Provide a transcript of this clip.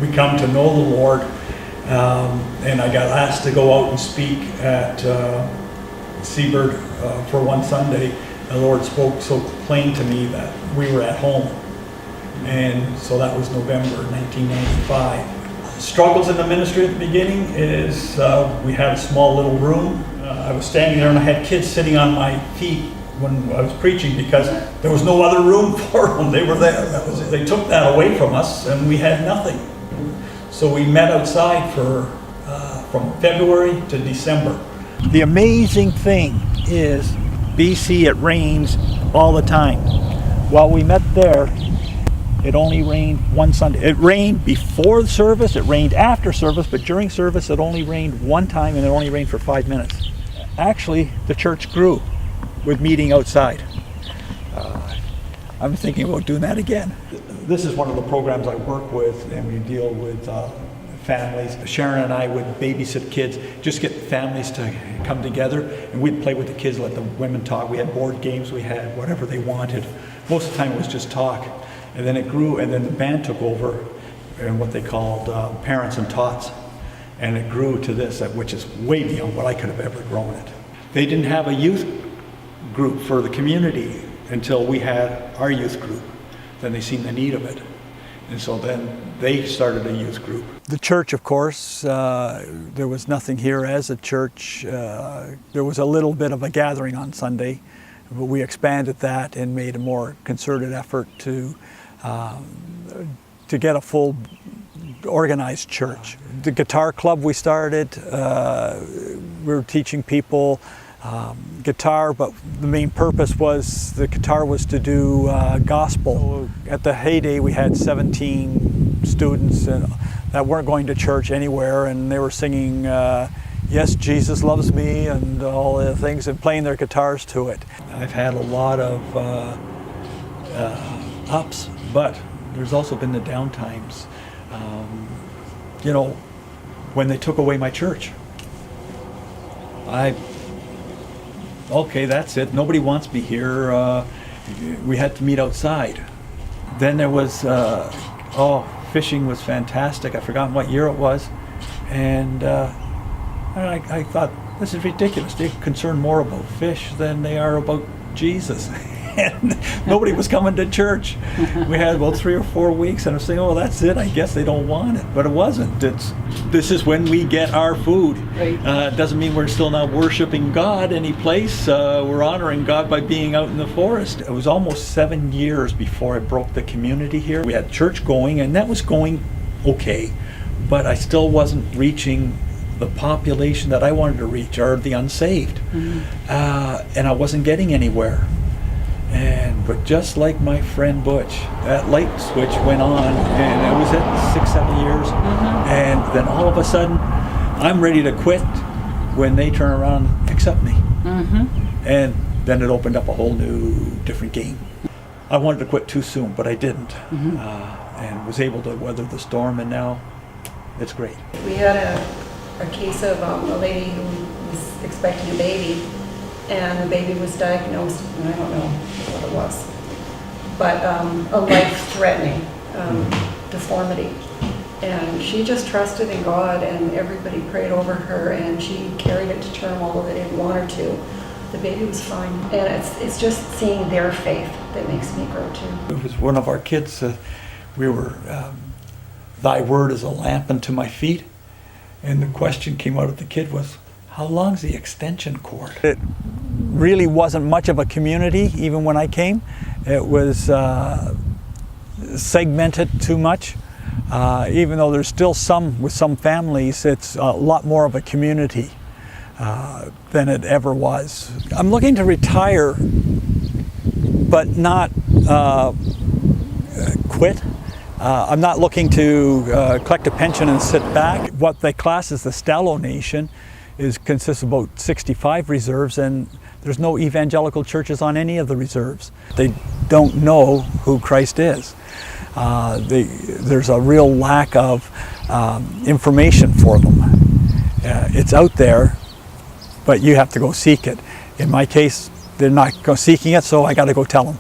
we come to know the Lord, and I got asked to go out and speak at Seabird for one Sunday. The Lord spoke so plain to me that we were at home, and so that was November 1995. Struggles in the ministry at the beginning is we had a small little room. I was standing there and I had kids sitting on my feet when I was preaching because there was no other room for them. They were there. They took that away from us and we had nothing. So we met outside for from February to December. The amazing thing is BC, it rains all the time. While we met there, it only rained one Sunday. It rained before the service, it rained after service, but during service it only rained one time and it only rained for 5 minutes. Actually, the church grew with meeting outside. I'm thinking about doing that again. This is one of the programs I work with, and we deal with families. Sharon and I would babysit kids, just get families to come together, and we'd play with the kids, let the women talk. We had board games, we had whatever they wanted. Most of the time it was just talk. And then it grew, and then the band took over in what they called Parents and Tots. And it grew to this, which is way beyond what I could have ever grown it. They didn't have a youth group for the community until we had our youth group. Then they seen the need of it. And so then they started a youth group. The church, of course, there was nothing here as a church. There was a little bit of a gathering on Sunday, but we expanded that and made a more concerted effort to get a full organized church. The guitar club we started, we were teaching people guitar, but the main purpose was the guitar was to do gospel. At the heyday we had 17 students that weren't going to church anywhere, and they were singing Yes, Jesus Loves Me and all the things, and playing their guitars to it. I've had a lot of ups, but there's also been the down times. You know, when they took away my church, okay, that's it. Nobody wants me here. We had to meet outside. Then there was, fishing was fantastic. I've forgotten what year it was. And I thought, this is ridiculous. They're concerned more about fish than they are about Jesus. And nobody was coming to church. We had about 3 or 4 weeks, and I was saying, oh, that's it. I guess they don't want it. But it wasn't. This is when we get our food. Right. It doesn't mean we're still not worshiping God any place. We're honoring God by being out in the forest. It was almost 7 years before I broke the community here. We had church going, and that was going okay. But I still wasn't reaching the population that I wanted to reach, or the unsaved. Mm-hmm. And I wasn't getting anywhere. But just like my friend Butch, that light switch went on, and I was at 6-7 years, mm-hmm. And then all of a sudden, I'm ready to quit when they turn around and accept me. Mm-hmm. And then it opened up a whole new, different game. I wanted to quit too soon, but I didn't, mm-hmm. And was able to weather the storm, and now it's great. We had a case of a lady who was expecting a baby, and the baby was diagnosed, and I don't know what it was, but a life-threatening deformity. And she just trusted in God, and everybody prayed over her, and she carried it to term, although they didn't want her to. The baby was fine. And it's just seeing their faith that makes me grow too. It was one of our kids, we were, thy word is a lamp unto my feet, and the question came out of the kid was, how long's the extension cord? It really wasn't much of a community even when I came. It was segmented too much. Even though there's still some, with some families, it's a lot more of a community than it ever was. I'm looking to retire, but not quit. I'm not looking to collect a pension and sit back. What they class as the Stallo Nation consists of about 65 reserves, and there's no evangelical churches on any of the reserves. They don't know who Christ is. There's a real lack of information for them. It's out there, but you have to go seek it. In my case, they're not seeking it, so I got to go tell them.